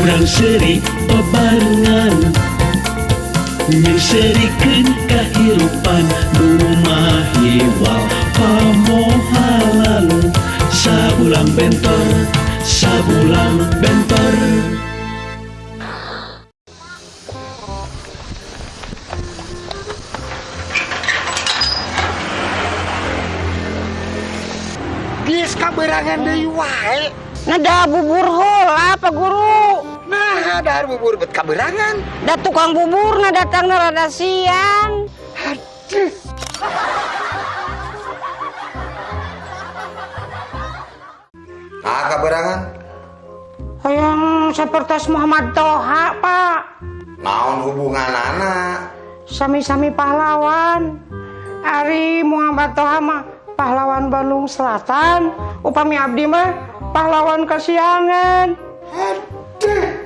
urang seri bebarengan nyerikeun kahirupan rumah hiwal pamohalan sabulang bentor. Geus kaberangan deui wae. Nada bubur heula Pak Guru. Nah, dahar bubur bet kaberangan. Da tukang bubur na datangna rada siang. Aduh. Nah, kaberangan. Hayang sapertos Muhammad Toha, Pak. Naon hubungan anak? Sami-sami pahlawan. Ari Muhammad Toha mah pahlawan Bandung Selatan, upami abdi mah pahlawan Kasiangan. Aduh.